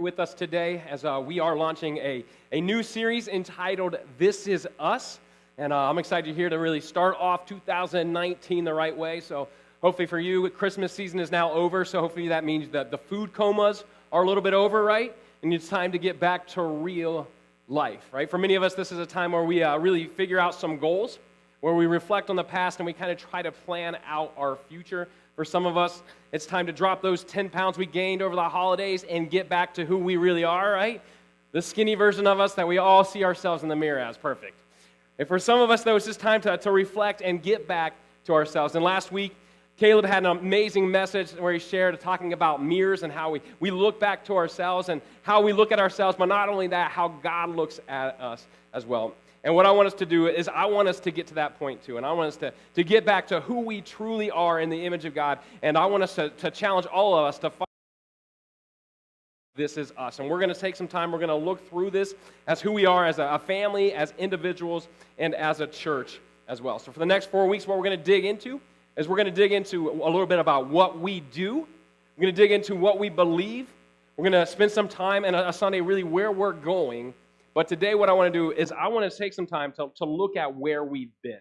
with us today as we are launching a new series entitled This Is Us. And I'm excited here to really start off 2019 the right way. So hopefully for you, Christmas season is now over. So hopefully that means that the food comas are a little bit over, right? And it's time to get back to real life, right? For many of us, this is a time where we really figure out some goals, where we reflect on the past and we kind of try to plan out our future. For some of us, it's time to drop those 10 pounds we gained over the holidays and get back to who we really are, right? The skinny version of us that we all see ourselves in the mirror as perfect. And for some of us, though, it's just time to reflect and get back to ourselves. And last week, Caleb had an amazing message where he shared talking about mirrors and how we look back to ourselves and how we look at ourselves, but not only that, how God looks at us as well. And what I want us to do is I want us to get to that point too. And I want us to get back to who we truly are in the image of God. And I want us to challenge all of us to find this is us. And we're going to take some time. We're going to look through this as who we are as a family, as individuals, and as a church as well. So for the next 4 weeks, what we're going to dig into is we're going to dig into a little bit about what we do. We're going to dig into what we believe. We're going to spend some time in a Sunday really where we're going. But today what I want to do is I want to take some time to look at where we've been.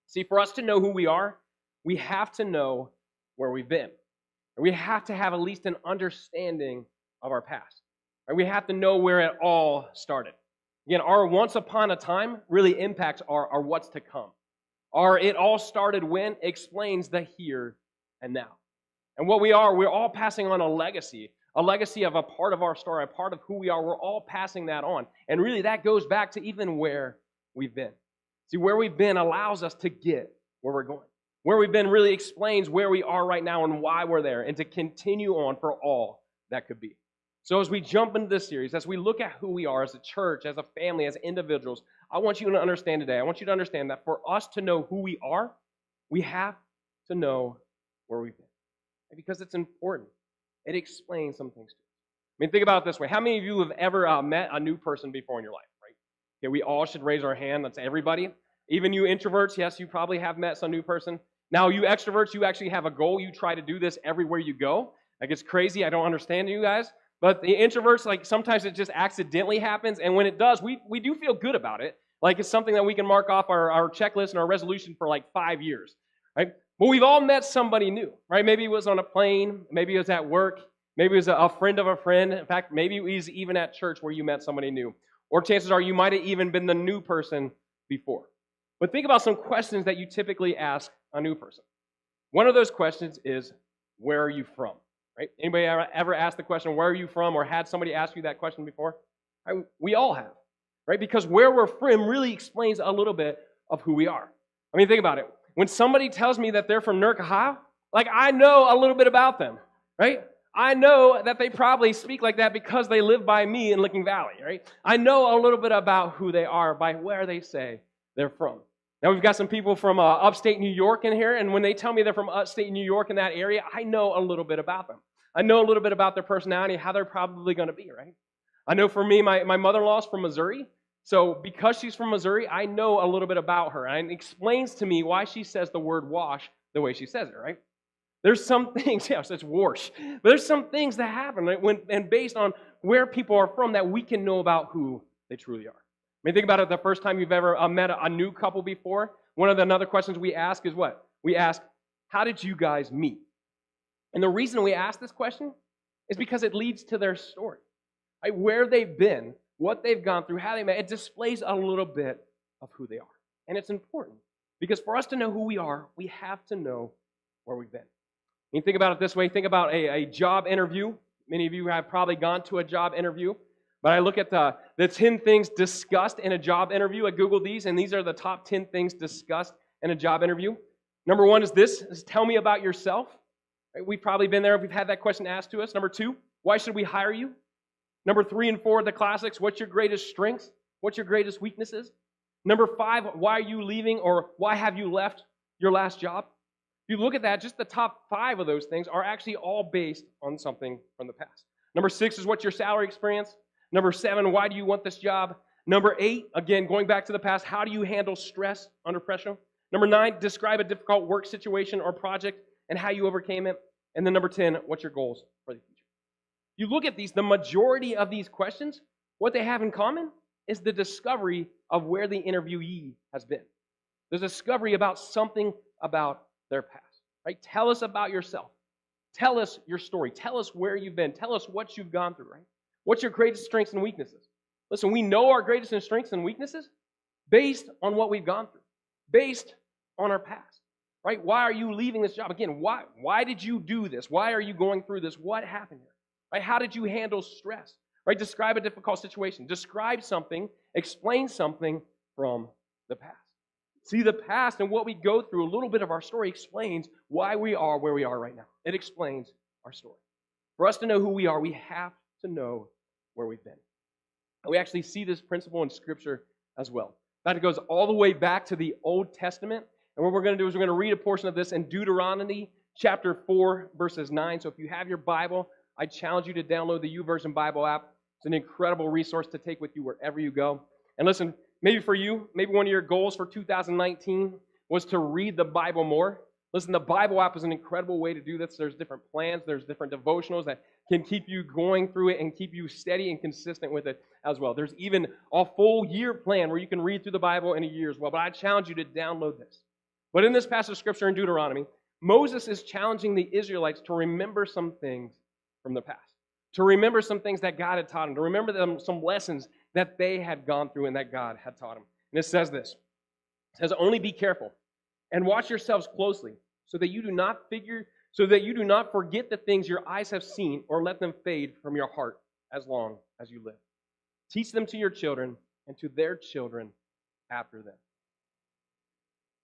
See, for us to know who we are, we have to know where we've been. And we have to have at least an understanding of our past. And we have to know where it all started. Again, our once upon a time really impacts our what's to come. Our it all started when explains the here and now. And what we are, we're all passing on a legacy of a part of our story, a part of who we are. We're all passing that on. And really that goes back to even where we've been. See, where we've been allows us to get where we're going. Where we've been really explains where we are right now and why we're there and to continue on for all that could be. So as we jump into this series, as we look at who we are as a church, as a family, as individuals, I want you to understand today, I want you to understand that for us to know who we are, we have to know where we've been. Because it's important. It explains some things to us. I mean, think about it this way. How many of you have ever met a new person before in your life, right? Okay, we all should raise our hand. That's everybody. Even you introverts, yes, you probably have met some new person. Now, you extroverts, you actually have a goal. You try to do this everywhere you go. Like, it's crazy. I don't understand you guys. But the introverts, like, sometimes it just accidentally happens. And when it does, we do feel good about it. Like, it's something that we can mark off our checklist and our resolution for like 5 years, right? But we've all met somebody new, right? Maybe it was on a plane. Maybe it was at work. Maybe it was a friend of a friend. In fact, maybe it was even at church where you met somebody new. Or chances are you might have even been the new person before. But think about some questions that you typically ask a new person. One of those questions is, where are you from? Right? Anybody ever asked the question, where are you from? Or had somebody ask you that question before? Right? We all have, right? Because where we're from really explains a little bit of who we are. I mean, think about it. When somebody tells me that they're from Newark, Ohio, like I know a little bit about them, right? I know that they probably speak like that because they live by me in Licking Valley, right? I know a little bit about who they are by where they say they're from. Now, we've got some people from upstate New York in here, and when they tell me they're from upstate New York in that area, I know a little bit about them. I know a little bit about their personality, how they're probably going to be, right? I know for me, my mother-in-law is from Missouri. So because she's from Missouri, I know a little bit about her. And it explains to me why she says the word wash the way she says it, right? There's some things, yes, it's wash. But there's some things that happen, right? And based on where people are from that we can know about who they truly are. I mean, think about it, the first time you've ever met a new couple before, one of the other questions we ask is what? We ask, how did you guys meet? And the reason we ask this question is because it leads to their story, right? Where they've been, what they've gone through, how they met, it displays a little bit of who they are. And it's important because for us to know who we are, we have to know where we've been. You think about it this way. Think about a job interview. Many of you have probably gone to a job interview. But I look at the 10 things discussed in a job interview. I Googled these, and these are the top 10 things discussed in a job interview. Number one is this, is tell me about yourself. Right? We've probably been there. We've had that question asked to us. Number two, why should we hire you? Number 3 and 4, the classics. What's your greatest strengths? What's your greatest weaknesses? Number 5, why are you leaving or why have you left your last job? If you look at that, just the top 5 of those things are actually all based on something from the past. Number 6 is what's your salary experience? Number 7, why do you want this job? Number 8, again, going back to the past, how do you handle stress under pressure? Number 9, describe a difficult work situation or project and how you overcame it. And then number 10, what's your goals for the future? You look at these, the majority of these questions, what they have in common is the discovery of where the interviewee has been. There's a discovery about something about their past, right? Tell us about yourself. Tell us your story. Tell us where you've been. Tell us what you've gone through, right? What's your greatest strengths and weaknesses? Listen, we know our greatest strengths and weaknesses based on what we've gone through, based on our past, right? Why are you leaving this job? Again, why did you do this? Why are you going through this? What happened here? Right? How did you handle stress? Right? Describe a difficult situation. Describe something, explain something from the past. See, the past and what we go through, a little bit of our story explains why we are where we are right now. It explains our story. For us to know who we are, we have to know where we've been. And we actually see this principle in Scripture as well. In fact, it goes all the way back to the Old Testament. And what we're going to do is we're going to read a portion of this in Deuteronomy chapter 4, verses 9. So if you have your Bible, I challenge you to download the YouVersion Bible app. It's an incredible resource to take with you wherever you go. And listen, maybe for you, maybe one of your goals for 2019 was to read the Bible more. Listen, the Bible app is an incredible way to do this. There's different plans, there's different devotionals that can keep you going through it and keep you steady and consistent with it as well. There's even a full year plan where you can read through the Bible in a year as well. But I challenge you to download this. But in this passage of Scripture in Deuteronomy, Moses is challenging the Israelites to remember some things from the past, to remember some things that God had taught them, to remember some lessons that they had gone through and that God had taught them. And it says this. It says, only be careful and watch yourselves closely so that you do not forget the things your eyes have seen or let them fade from your heart as long as you live. Teach them to your children and to their children after them.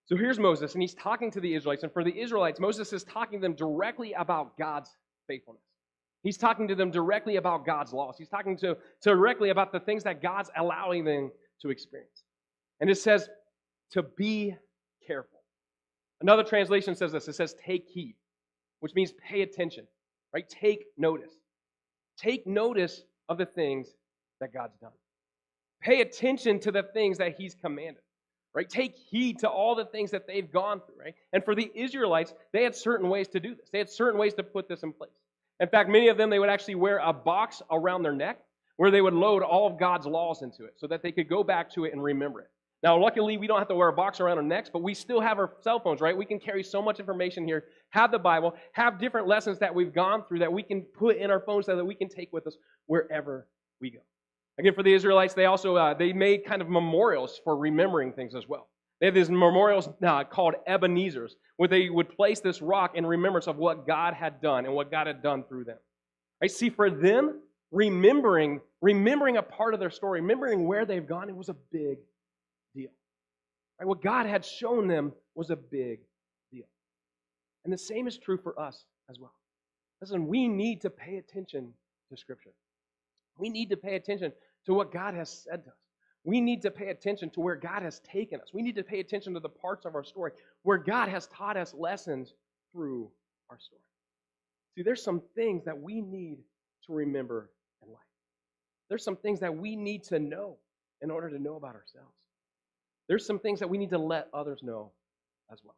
So here's Moses, and he's talking to the Israelites. And for the Israelites, Moses is talking to them directly about God's faithfulness. He's talking to them directly about God's laws. He's talking directly about the things that God's allowing them to experience. And it says to be careful. Another translation says this. It says take heed, which means pay attention, right? Take notice. Take notice of the things that God's done. Pay attention to the things that He's commanded, right? Take heed to all the things that they've gone through, right? And for the Israelites, they had certain ways to do this. They had certain ways to put this in place. In fact, many of them, they would actually wear a box around their neck where they would load all of God's laws into it so that they could go back to it and remember it. Now, luckily, we don't have to wear a box around our necks, but we still have our cell phones, right? We can carry so much information here, have the Bible, have different lessons that we've gone through that we can put in our phones so that we can take with us wherever we go. Again, for the Israelites, they also they made kind of memorials for remembering things as well. They have these memorials called Ebenezer's, where they would place this rock in remembrance of what God had done and what God had done through them. I see for them, remembering a part of their story, remembering where they've gone, it was a big deal. Right? What God had shown them was a big deal. And the same is true for us as well. Listen, we need to pay attention to Scripture. We need to pay attention to what God has said to us. We need to pay attention to where God has taken us. We need to pay attention to the parts of our story where God has taught us lessons through our story. See, there's some things that we need to remember in life. There's some things that we need to know in order to know about ourselves. There's some things that we need to let others know as well.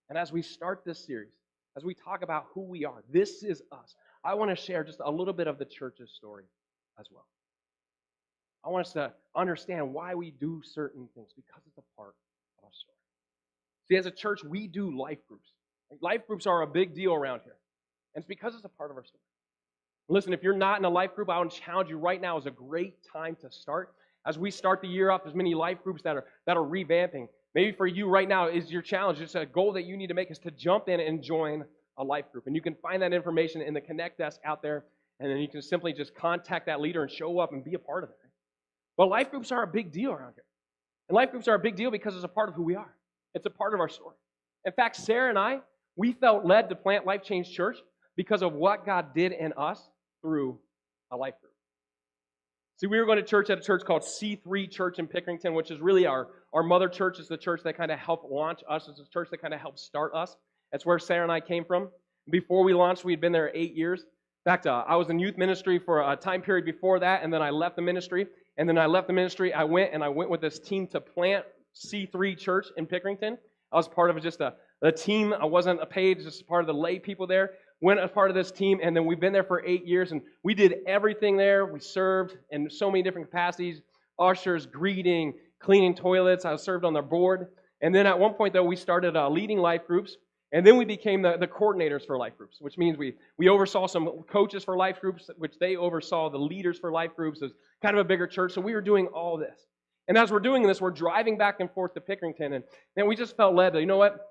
And as we start this series, as we talk about who we are, this is us, I want to share just a little bit of the church's story as well. I want us to understand why we do certain things because it's a part of our story. See, as a church, we do life groups. Life groups are a big deal around here. And it's because it's a part of our story. Listen, if you're not in a life group, I want to challenge you right now is a great time to start. As we start the year off, there's many life groups that are revamping. Maybe for you right now is your challenge. It's a goal that you need to make is to jump in and join a life group. And you can find that information in the Connect desk out there. And then you can simply just contact that leader and show up and be a part of it. But life groups are a big deal around here. And life groups are a big deal because it's a part of who we are. It's a part of our story. In fact, Sarah and I, we felt led to plant LifeChange Church because of what God did in us through a life group. See, we were going to church at a church called C3 Church in Pickerington, which is really our mother church. It's the church that kind of helped launch us. It's the church that kind of helped start us. That's where Sarah and I came from. Before we launched, we had been there 8 years. In fact, I was in youth ministry for a time period before that, and then I left the ministry. And then I left the ministry. I went with this team to plant C3 Church in Pickerington. I was part of just a team. I wasn't paid, just part of the lay people there. went as part of this team, and then we've been there for 8 years, and we did everything there. We served in so many different capacities, ushers, greeting, cleaning toilets. I served on their board. And then at one point, though, we started leading life groups, and then we became the coordinators for life groups, which means we oversaw some coaches for life groups, which they oversaw the leaders for life groups. It was kind of a bigger church, so we were doing all this. And as we're doing this, we're driving back and forth to Pickerington, and then we just felt led that, you know what?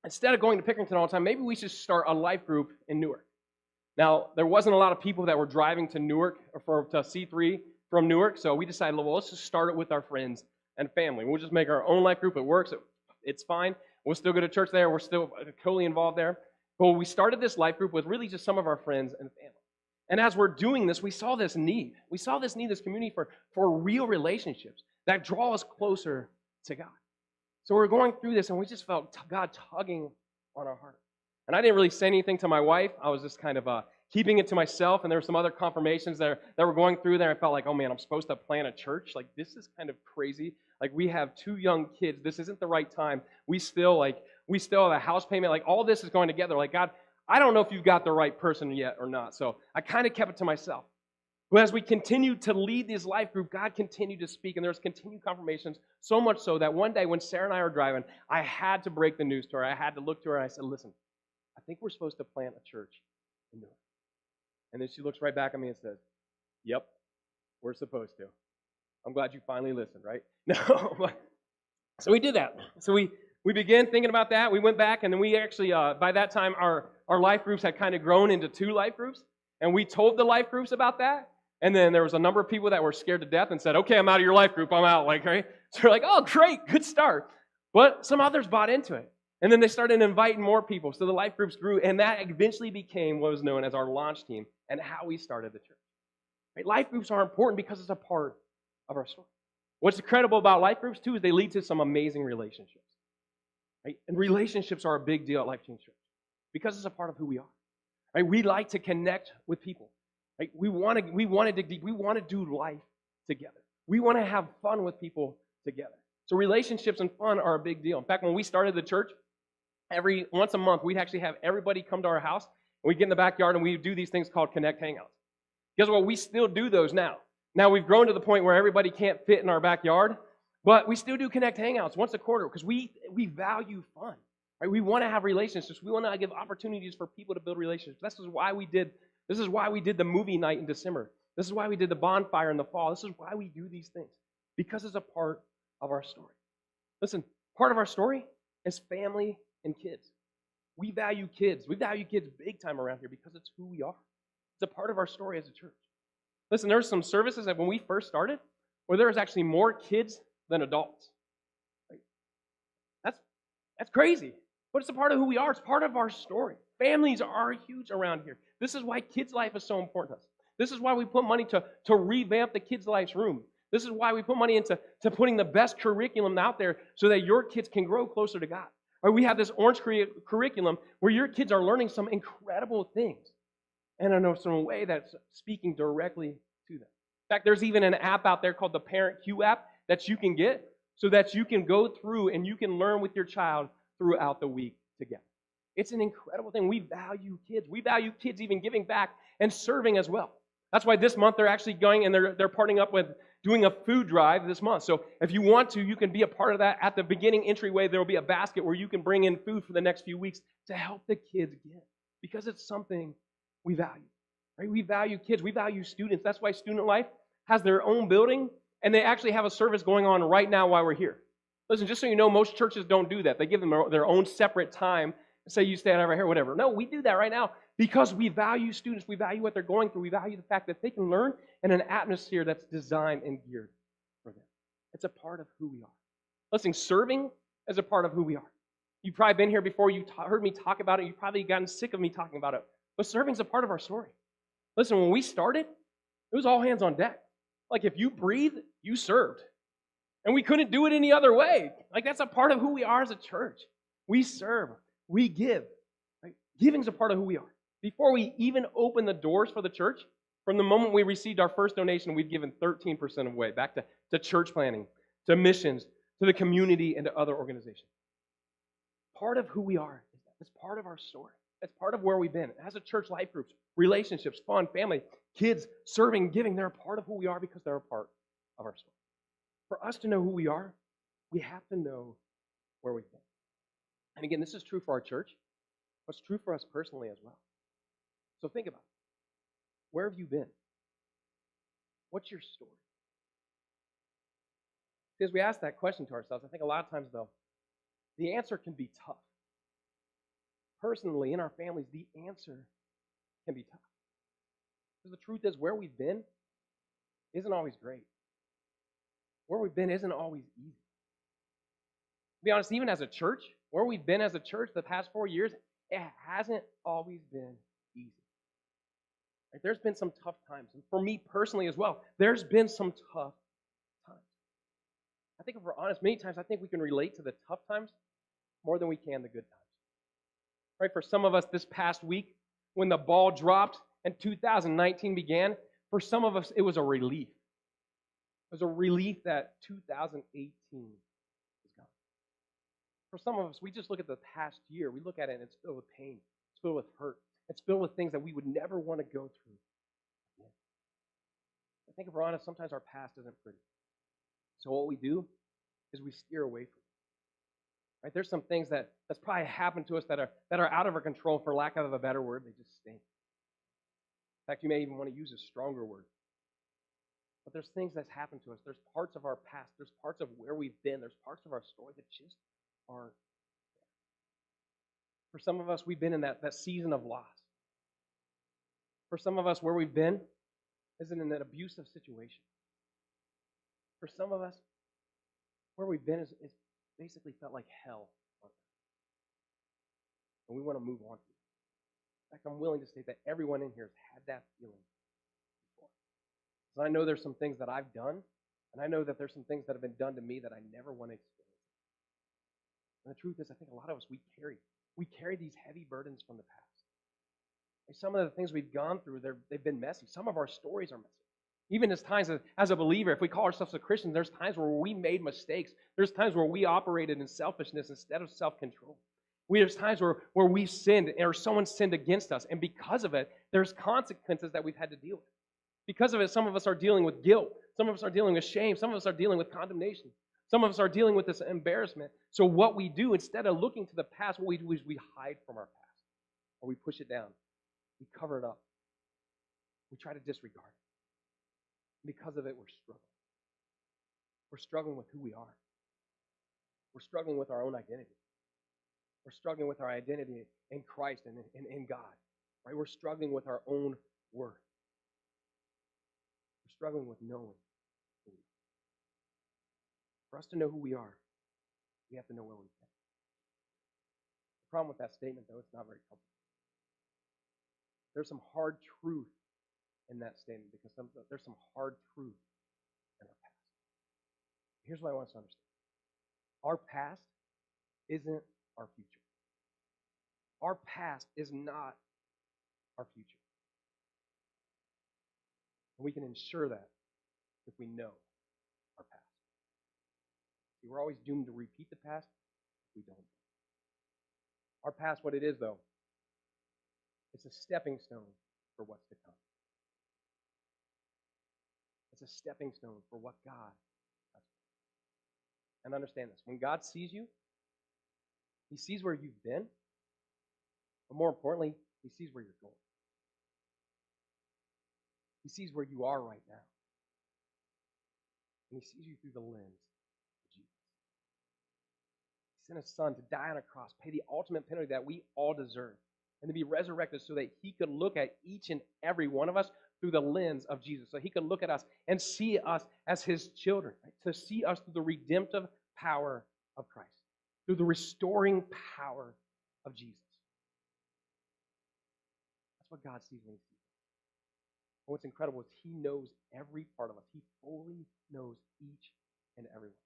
Instead of going to Pickerington all the time, maybe we should start a life group in Newark. Now, there wasn't a lot of people that were driving to Newark or to C3 from Newark, so we decided, well, let's just start it with our friends and family. We'll just make our own life group. It works. It's fine. We'll still go to church there. We're still totally involved there. But we started this life group with really just some of our friends and family. And as we're doing this, we saw this need. We saw this need, this community for real relationships that draw us closer to God. So we're going through this, and we just felt God tugging on our heart. And I didn't really say anything to my wife. I was just kind of keeping it to myself, and there were some other confirmations that were going through there. I felt like, oh man, I'm supposed to plant a church? Like, this is kind of crazy. Like, we have 2 young kids. This isn't the right time. We still have a house payment. Like, all this is going together. Like, God, I don't know if you've got the right person yet or not. So I kind of kept it to myself. But as we continued to lead this life group, God continued to speak, and there was continued confirmations, so much so that one day when Sarah and I were driving, I had to break the news to her. I had to look to her, and I said, listen, I think we're supposed to plant a church in Newark. And then she looks right back at me and says, yep, we're supposed to. I'm glad you finally listened, right? No. So we did that. So we began thinking about that. We went back, and then we actually, by that time, our life groups had kind of grown into 2 life groups. And we told the life groups about that. And then there was a number of people that were scared to death and said, okay, I'm out of your life group. I'm out. Like, right? So we're like, oh, great, good start. But some others bought into it. And then they started inviting more people. So the life groups grew, and that eventually became what was known as our launch team and how we started the church. Right? Life groups are important because it's a part of our story. What's incredible about life groups, too, is they lead to some amazing relationships. Right? And relationships are a big deal at LifeChange Church because it's a part of who we are. Right? We like to connect with people. Right? We want to dig deep. We want to do life together. We want to have fun with people together. So relationships and fun are a big deal. In fact, when we started the church, once a month, we'd actually have everybody come to our house, and we'd get in the backyard, and we'd do these things called Connect Hangouts. Guess what? We still do those now. Now, we've grown to the point where everybody can't fit in our backyard, but we still do Connect Hangouts once a quarter because we value fun. Right? We want to have relationships. We want to give opportunities for people to build relationships. This is why we did the movie night in December. This is why we did the bonfire in the fall. This is why we do these things, because it's a part of our story. Listen, part of our story is family and kids. We value kids. We value kids big time around here because it's who we are. It's a part of our story as a church. Listen, there were some services that when we first started where there was actually more kids than adults. Right? That's crazy. But it's a part of who we are. It's part of our story. Families are huge around here. This is why kids' life is so important to us. This is why we put money to revamp the kids' life's room. This is why we put money into putting the best curriculum out there so that your kids can grow closer to God. Or we have this orange curriculum where your kids are learning some incredible things. And in some way that's speaking directly to them. In fact, there's even an app out there called the Parent Q app that you can get so that you can go through and you can learn with your child throughout the week together. It's an incredible thing. We value kids. We value kids even giving back and serving as well. That's why this month they're actually going and they're partnering up with doing a food drive this month. So if you want to, you can be a part of that. At the beginning entryway, there will be a basket where you can bring in food for the next few weeks to help the kids give, because it's something we value. Right? We value kids. We value students. That's why Student Life has their own building, and they actually have a service going on right now while we're here. Listen, just so you know, most churches don't do that. They give them their own separate time. Say you stay over here, whatever. No, we do that right now because we value students. We value what they're going through. We value the fact that they can learn in an atmosphere that's designed and geared for them. It's a part of who we are. Listen, serving is a part of who we are. You've probably been here before. You've heard me talk about it. You've probably gotten sick of me talking about it. But serving is a part of our story. Listen, when we started, it was all hands on deck. Like if you breathe, you served. And we couldn't do it any other way. Like that's a part of who we are as a church. We serve. We give. Right? Giving is a part of who we are. Before we even opened the doors for the church, from the moment we received our first donation, we'd given 13% away back to church planning, to missions, to the community, and to other organizations. Part of who we are is that. It's part of our story. It's part of where we've been. As a church, life groups, relationships, fun, family, kids, serving, giving, they're a part of who we are because they're a part of our story. For us to know who we are, we have to know where we've been. And again, this is true for our church, but it's true for us personally as well. So think about it. Where have you been? What's your story? Because we ask that question to ourselves, I think a lot of times, though, the answer can be tough. Personally, in our families, the answer can be tough. Because the truth is, where we've been isn't always great. Where we've been isn't always easy. To be honest, even as a church, where we've been as a church the past 4 years, it hasn't always been easy. Like, there's been some tough times. And for me personally as well, there's been some tough times. I think if we're honest, many times I think we can relate to the tough times more than we can the good times. Right? For some of us this past week, when the ball dropped and 2019 began, for some of us it was a relief. It was a relief that 2018 is gone. For some of us, we just look at the past year. We look at it and it's filled with pain. It's filled with hurt. It's filled with things that we would never want to go through again. I think if we're honest, sometimes our past isn't pretty. So what we do is we steer away from it. Right? There's some things that's probably happened to us that are out of our control, for lack of a better word. They just stink. In fact, you may even want to use a stronger word. But there's things that's happened to us. There's parts of our past. There's parts of where we've been. There's parts of our story that just aren't there. For some of us, we've been in that season of loss. For some of us, where we've been is in an abusive situation. For some of us, where we've been is basically felt like hell on earth. And we want to move on from it. In fact, I'm willing to say that everyone in here has had that feeling before. So I know there's some things that I've done, and I know that there's some things that have been done to me that I never want to experience. And the truth is, I think a lot of us, we carry these heavy burdens from the past. And some of the things we've gone through, they've been messy. Some of our stories are messy. Even as times as a believer, if we call ourselves a Christian, there's times where we made mistakes. There's times where we operated in selfishness instead of self-control. There's times where we've sinned or someone sinned against us, and because of it, there's consequences that we've had to deal with. Because of it, some of us are dealing with guilt. Some of us are dealing with shame. Some of us are dealing with condemnation. Some of us are dealing with this embarrassment. So what we do, instead of looking to the past, what we do is we hide from our past, or we push it down. We cover it up. We try to disregard it. Because of it, we're struggling. We're struggling with who we are. We're struggling with our own identity. We're struggling with our identity in Christ and in God. Right? We're struggling with our own worth. We're struggling with knowing who we are. For us to know who we are, we have to know where we've been. The problem with that statement, though, it's not very comfortable. There's some hard truth in that statement because there's some hard truth in our past. Here's what I want us to understand. Our past isn't our future. Our past is not our future. And we can ensure that if we know our past. See, we're always doomed to repeat the past if we don't. Our past, what it is, though, it's a stepping stone for what's to come. It's a stepping stone for what God has. And understand this. When God sees you, He sees where you've been, but more importantly, He sees where you're going. He sees where you are right now. And He sees you through the lens of Jesus. He sent His Son to die on a cross, pay the ultimate penalty that we all deserve, and to be resurrected so that He could look at each and every one of us through the lens of Jesus. So He could look at us and see us as His children, right? To see us through the redemptive power of Christ, through the restoring power of Jesus. That's what God sees when He sees us. And what's incredible is He knows every part of us. He fully knows each and every one.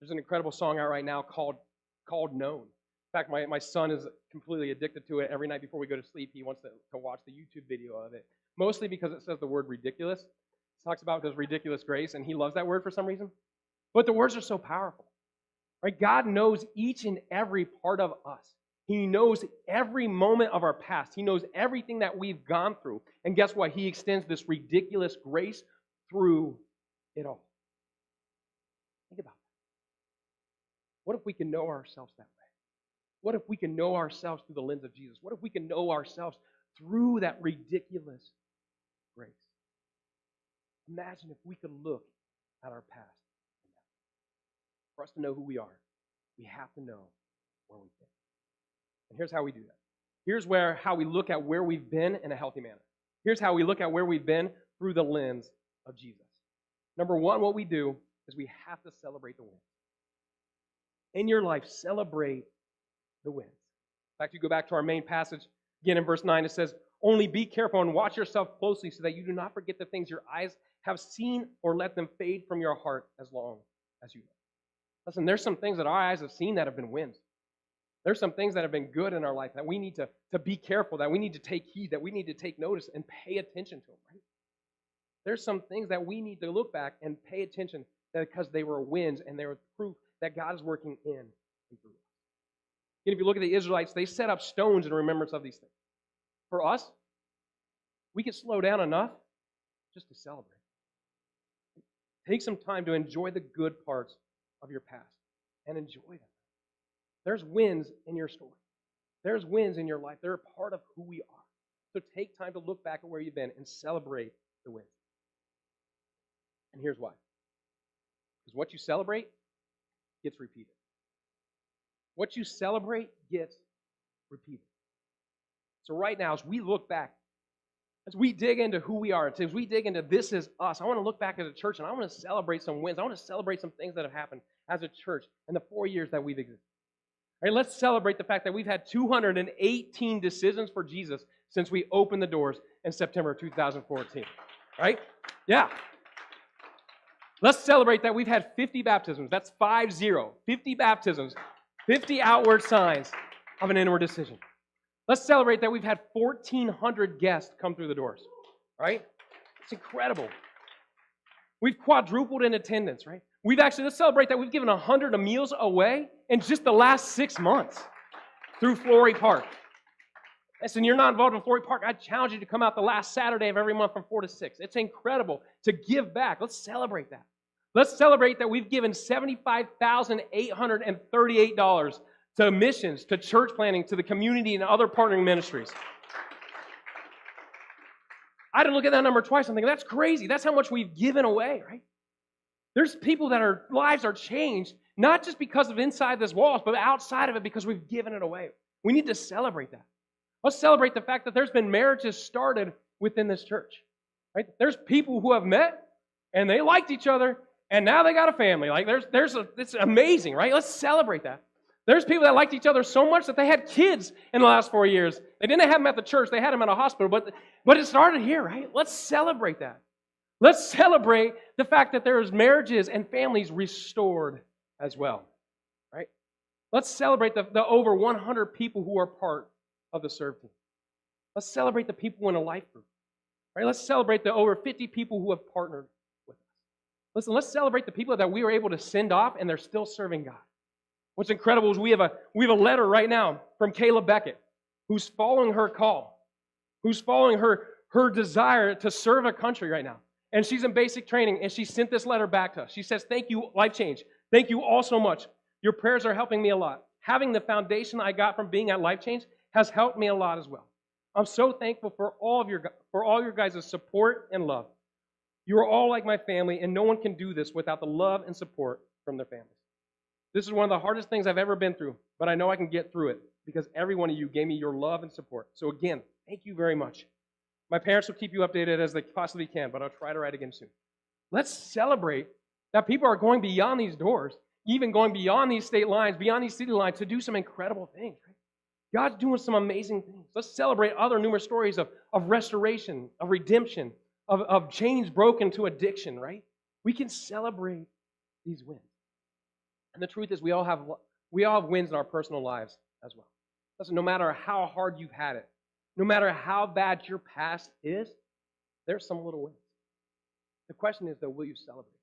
There's an incredible song out right now called Known. In fact, my son is completely addicted to it. Every night before we go to sleep, he wants to watch the YouTube video of it. Mostly because it says the word ridiculous. It talks about His ridiculous grace, and he loves that word for some reason. But the words are so powerful. Right? God knows each and every part of us. He knows every moment of our past. He knows everything that we've gone through. And guess what? He extends this ridiculous grace through it all. Think about that. What if we can know ourselves that way? What if we can know ourselves through the lens of Jesus? What if we can know ourselves through that ridiculous grace? Imagine if we could look at our past. For us to know who we are, we have to know where we've been. And here's how we do that. Here's how we look at where we've been in a healthy manner. Here's how we look at where we've been through the lens of Jesus. Number one, what we do is we have to celebrate the wins. In your life, celebrate the wins. In fact, you go back to our main passage, again in verse 9, it says, "Only be careful and watch yourself closely so that you do not forget the things your eyes have seen or let them fade from your heart as long as you live." Listen, there's some things that our eyes have seen that have been wins. There's some things that have been good in our life that we need to be careful, that we need to take heed, that we need to take notice and pay attention to them, right? There's some things that we need to look back and pay attention because they were wins and they were proof that God is working in and through us. And if you look at the Israelites, they set up stones in remembrance of these things. For us, we can slow down enough just to celebrate. Take some time to enjoy the good parts of your past and enjoy them. There's wins in your story. There's wins in your life. They're a part of who we are. So take time to look back at where you've been and celebrate the wins. And here's why. Because what you celebrate gets repeated. What you celebrate gets repeated. So right now, as we look back, as we dig into who we are, as we dig into this is us, I want to look back at the church and I want to celebrate some wins. I want to celebrate some things that have happened as a church in the 4 years that we've existed. All right, let's celebrate the fact that we've had 218 decisions for Jesus since we opened the doors in September 2014. Right? Yeah. Let's celebrate that we've had 50 baptisms. That's 50. 50 baptisms. 50 outward signs of an inward decision. Let's celebrate that we've had 1,400 guests come through the doors. Right? It's incredible. We've quadrupled in attendance, right? Let's celebrate that we've given 100 meals away in just the last 6 months through Flory Park. Listen, you're not involved in Flory Park, I challenge you to come out the last Saturday of every month from 4 to 6. It's incredible to give back. Let's celebrate that. Let's celebrate that we've given $75,838 to missions, to church planning, to the community and other partnering ministries. I had to look at that number twice. I'm thinking, that's crazy. That's how much we've given away, right? There's people that our lives are changed, not just because of inside this walls, but outside of it because we've given it away. We need to celebrate that. Let's celebrate the fact that there's been marriages started within this church. Right? There's people who have met and they liked each other and now they got a family. It's amazing, right? Let's celebrate that. There's people that liked each other so much that they had kids in the last 4 years. They didn't have them at the church, they had them at a hospital, but it started here, right? Let's celebrate that. Let's celebrate the fact that there's marriages and families restored as well, right? Let's celebrate the over 100 people who are part of the serve team. Let's celebrate the people in a life group, right? Let's celebrate the over 50 people who have partnered with us. Listen, let's celebrate the people that we were able to send off and they're still serving God. What's incredible is we have a letter right now from Kayla Beckett, who's following her call, who's following her desire to serve a country right now. And she's in basic training, and she sent this letter back to us. She says, "Thank you, LifeChange. Thank you all so much. Your prayers are helping me a lot. Having the foundation I got from being at LifeChange has helped me a lot as well. I'm so thankful for all your guys' support and love. You are all like my family, and no one can do this without the love and support from their families. This is one of the hardest things I've ever been through, but I know I can get through it because every one of you gave me your love and support. So again, thank you very much. My parents will keep you updated as they possibly can, but I'll try to write again soon." Let's celebrate that people are going beyond these doors, even going beyond these state lines, beyond these city lines to do some incredible things. Right? God's doing some amazing things. Let's celebrate other numerous stories of restoration, of redemption, of chains broken to addiction, right? We can celebrate these wins. And the truth is we all have wins in our personal lives as well. Listen, no matter how hard you've had it, no matter how bad your past is, there's some little wins. The question is, though, will you celebrate?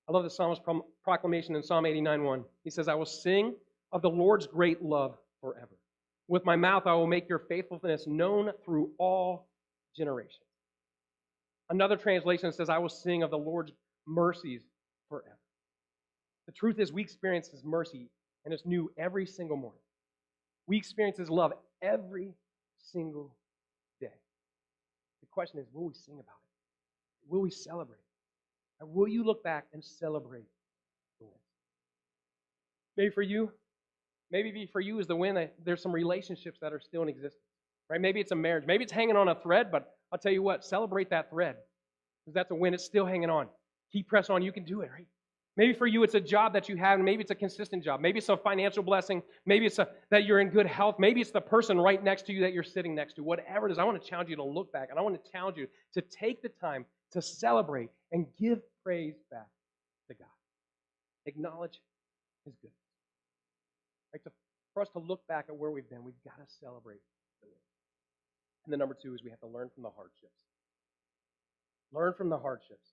I love the psalmist's proclamation in Psalm 89:1. He says, "I will sing of the Lord's great love forever. With my mouth I will make your faithfulness known through all generations. Another translation says, I will sing of the Lord's mercies forever. The truth is, we experience His mercy, and it's new every single morning. We experience His love every single day. The question is, will we sing about it? Will we celebrate? Or will you look back and celebrate the win? Maybe for you is the win that there's some relationships that are still in existence. Right? Maybe it's a marriage. Maybe it's hanging on a thread, but I'll tell you what, celebrate that thread. Because that's a win. It's still hanging on. Keep pressing on. You can do it, right? Maybe for you, it's a job that you have, and maybe it's a consistent job. Maybe it's a financial blessing. Maybe it's that you're in good health. Maybe it's the person right next to you that you're sitting next to. Whatever it is, I want to challenge you to look back, and I want to challenge you to take the time to celebrate and give praise back to God. Acknowledge His goodness. Right? For us to look back at where we've been, we've got to celebrate the win. And then number two is we have to learn from the hardships. Learn from the hardships.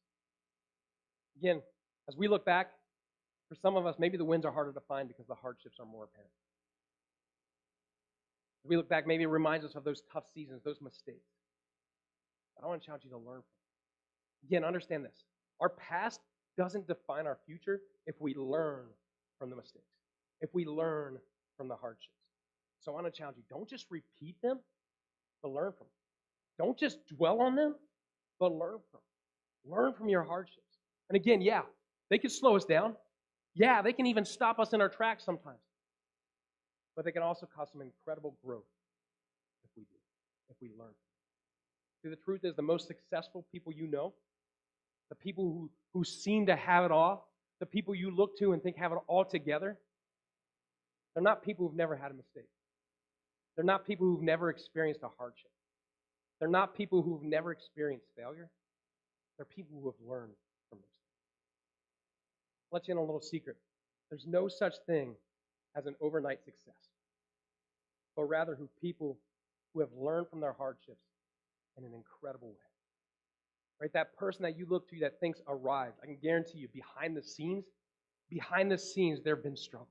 Again, as we look back, for some of us, maybe the wins are harder to find because the hardships are more apparent. As we look back, maybe it reminds us of those tough seasons, those mistakes. But I want to challenge you to learn from them. Again, understand this. Our past doesn't define our future if we learn from the mistakes, if we learn from the hardships. So I want to challenge you, don't just repeat them, but learn from them. Don't just dwell on them, but learn from them. Learn from your hardships. And again, yeah, they can slow us down. Yeah, they can even stop us in our tracks sometimes. But they can also cause some incredible growth if we do, if we learn. See, the truth is the most successful people you know, the people who seem to have it all, the people you look to and think have it all together, they're not people who've never had a mistake. They're not people who've never experienced a hardship. They're not people who've never experienced failure. They're people who have learned from those things. I'll let you in on a little secret. There's no such thing as an overnight success, but rather people who have learned from their hardships in an incredible way. Right? That person that you look to that thinks arrived, I can guarantee you, behind the scenes, there have been struggles.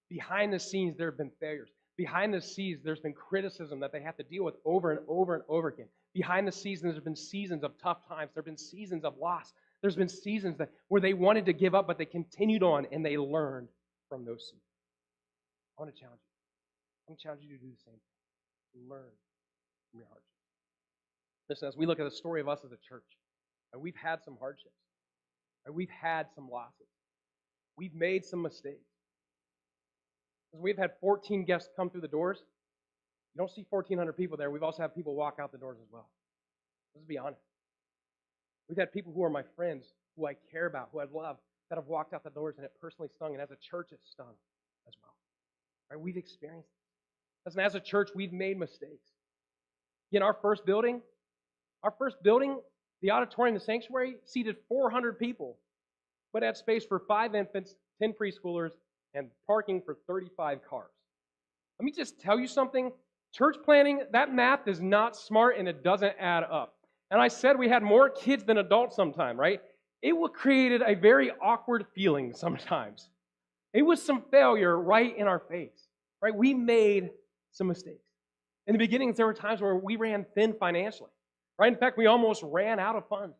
Behind the scenes, there have been failures. Behind the scenes, there's been criticism that they have to deal with over and over and over again. Behind the scenes, there's been seasons of tough times. There have been seasons of loss. There's been seasons where they wanted to give up, but they continued on and they learned from those seasons. I want to challenge you. I want to challenge you to do the same thing. Learn from your hardships. Listen, as we look at the story of us as a church, we've had some hardships. We've had some losses. We've made some mistakes. We've had 14 guests come through the doors. You don't see 1,400 people there. We've also had people walk out the doors as well. Let's be honest. We've had people who are my friends, who I care about, who I love, that have walked out the doors and it personally stung. And as a church, it's stung as well. Right? We've experienced it. Listen, as a church, we've made mistakes. In our first building, the auditorium, the sanctuary, seated 400 people, but had space for 5 infants, 10 preschoolers, and parking for 35 cars. Let me just tell you something. Church planning, that math is not smart and it doesn't add up. And I said we had more kids than adults sometime, right? It created a very awkward feeling sometimes. It was some failure right in our face, right? We made some mistakes. In the beginnings, there were times where we ran thin financially, right? In fact, we almost ran out of funds.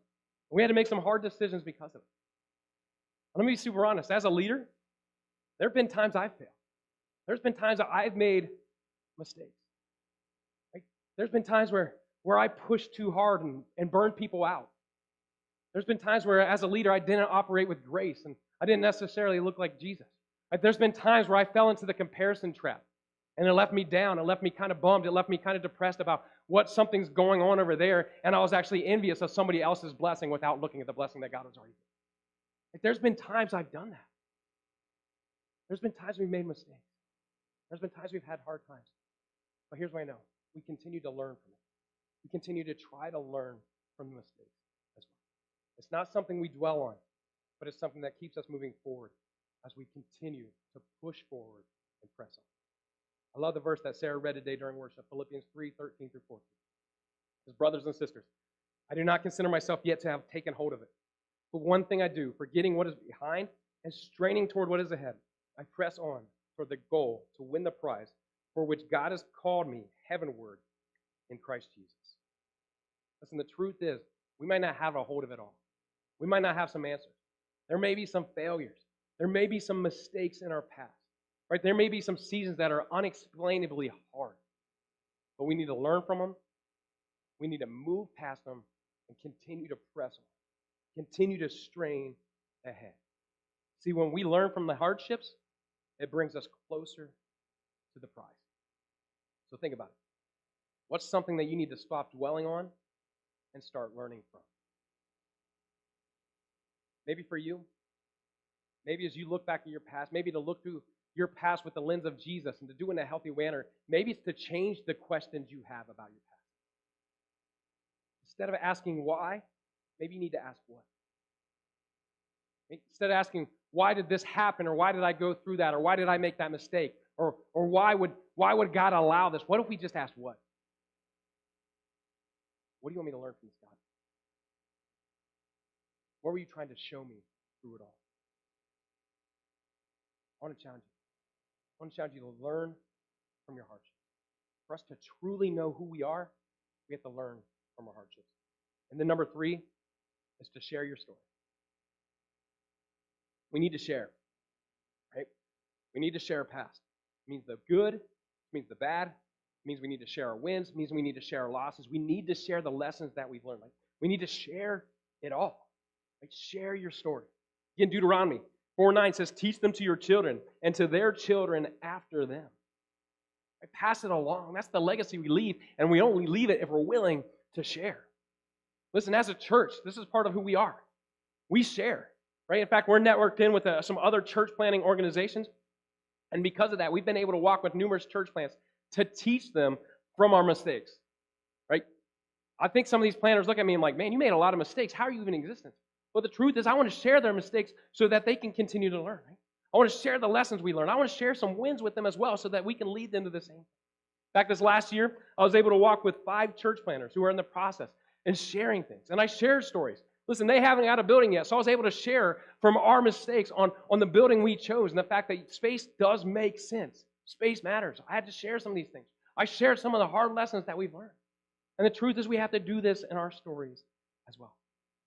We had to make some hard decisions because of it. Let me be super honest. As a leader, there have been times I've failed. There's been times that I've made mistakes. Right? There's been times where I pushed too hard and burned people out. There's been times where, as a leader, I didn't operate with grace and I didn't necessarily look like Jesus. Right? There's been times where I fell into the comparison trap and it left me down. It left me kind of bummed. It left me kind of depressed about what something's going on over there, and I was actually envious of somebody else's blessing without looking at the blessing that God was already given. Right? There's been times I've done that. There's been times we've made mistakes. There's been times we've had hard times. But here's what I know. We continue to learn from it. We continue to try to learn from the mistakes as well. It's not something we dwell on, but it's something that keeps us moving forward as we continue to push forward and press on. I love the verse that Sarah read today during worship, Philippians 3:13 through 14. It says, brothers and sisters, I do not consider myself yet to have taken hold of it. But one thing I do, forgetting what is behind and straining toward what is ahead, I press on for the goal to win the prize for which God has called me heavenward in Christ Jesus. Listen, the truth is, we might not have a hold of it all. We might not have some answers. There may be some failures. There may be some mistakes in our past. Right? There may be some seasons that are unexplainably hard. But we need to learn from them. We need to move past them and continue to press on. Continue to strain ahead. See, when we learn from the hardships, it brings us closer to the prize. So think about it. What's something that you need to stop dwelling on and start learning from? Maybe for you, maybe as you look back at your past, maybe to look through your past with the lens of Jesus and to do it in a healthy manner, maybe it's to change the questions you have about your past. Instead of asking why, maybe you need to ask what. Instead of asking, why did this happen, or why did I go through that, or why did I make that mistake, or why would God allow this? What if we just asked what? What do you want me to learn from this, God? What were you trying to show me through it all? I want to challenge you. I want to challenge you to learn from your hardships. For us to truly know who we are, we have to learn from our hardships. And then number 3 is to share your story. We need to share, right? We need to share our past. It means the good, it means the bad, it means we need to share our wins, it means we need to share our losses. We need to share the lessons that we've learned. Like, we need to share it all. Like, share your story. Again, Deuteronomy 4:9 says, teach them to your children and to their children after them. Right? Pass it along. That's the legacy we leave, and we only leave it if we're willing to share. Listen, as a church, this is part of who we are. We share. Right? In fact, we're networked in with some other church planting organizations. And because of that, we've been able to walk with numerous church plants to teach them from our mistakes. Right? I think some of these planners look at me and like, man, you made a lot of mistakes. How are you even in existence? But the truth is, I want to share their mistakes so that they can continue to learn. Right? I want to share the lessons we learned. I want to share some wins with them as well so that we can lead them to the same. In fact, this last year, I was able to walk with 5 church planners who are in the process and sharing things. And I shared stories. Listen, they haven't got a building yet, so I was able to share from our mistakes on the building we chose and the fact that space does make sense. Space matters. I had to share some of these things. I shared some of the hard lessons that we've learned. And the truth is, we have to do this in our stories as well.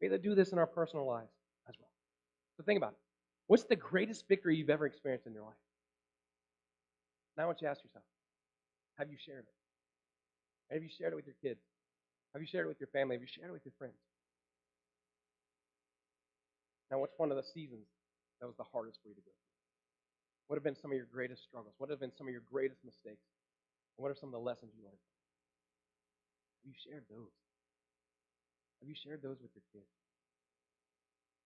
We have to do this in our personal lives as well. So think about it. What's the greatest victory you've ever experienced in your life? Now I want you to ask yourself, have you shared it? Have you shared it with your kids? Have you shared it with your family? Have you shared it with your friends? Now, what's one of the seasons that was the hardest for you to go through? What have been some of your greatest struggles? What have been some of your greatest mistakes? And what are some of the lessons you learned? Have you shared those? Have you shared those with your kids?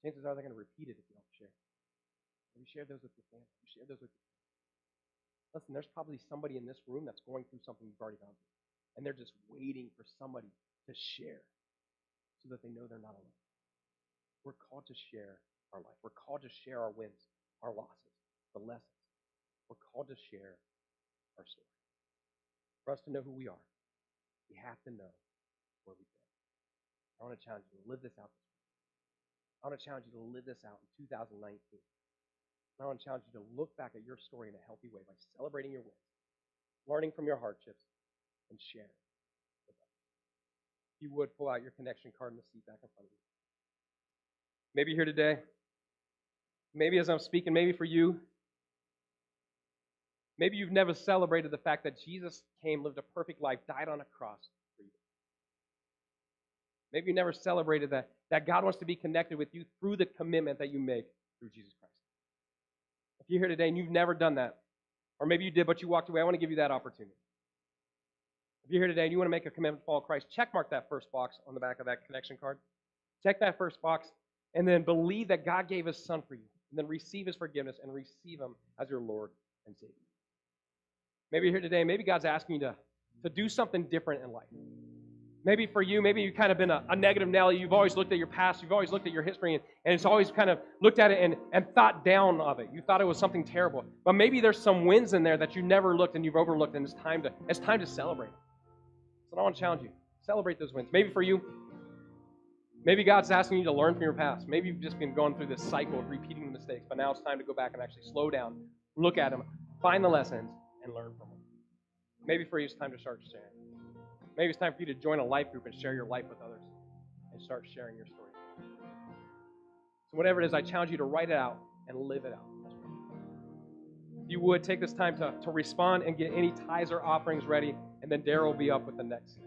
Chances are they're going to repeat it if you don't share. Have you shared those with your family? Have you shared those with your friends? Listen, there's probably somebody in this room that's going through something you've already gone through. And they're just waiting for somebody to share so that they know they're not alone. We're called to share our life. We're called to share our wins, our losses, the lessons. We're called to share our story. For us to know who we are, we have to know where we've been. I want to challenge you to live this out this week. I want to challenge you to live this out in 2019. I want to challenge you to look back at your story in a healthy way by celebrating your wins, learning from your hardships, and sharing with others. If you would, pull out your connection card in the seat back in front of you. Maybe you're here today. Maybe as I'm speaking, maybe for you, maybe you've never celebrated the fact that Jesus came, lived a perfect life, died on a cross for you. Maybe you never celebrated that God wants to be connected with you through the commitment that you make through Jesus Christ. If you're here today and you've never done that, or maybe you did but you walked away, I want to give you that opportunity. If you're here today and you want to make a commitment to follow Christ, check mark that first box on the back of that connection card. Check that first box. And then believe that God gave His Son for you. And then receive His forgiveness and receive Him as your Lord and Savior. Maybe you're here today. Maybe God's asking you to do something different in life. Maybe for you, maybe you've kind of been a negative Nelly. You've always looked at your past. You've always looked at your history. And it's always kind of looked at it and thought down of it. You thought it was something terrible. But maybe there's some wins in there that you never looked and you've overlooked. And it's time to celebrate. So I want to challenge you. Celebrate those wins. Maybe for you, maybe God's asking you to learn from your past. Maybe you've just been going through this cycle of repeating the mistakes, but now it's time to go back and actually slow down, look at them, find the lessons, and learn from them. Maybe for you, it's time to start sharing. Maybe it's time for you to join a life group and share your life with others and start sharing your story. So whatever it is, I challenge you to write it out and live it out. If you would, take this time to respond and get any tithes or offerings ready, and then Daryl will be up with the next steps.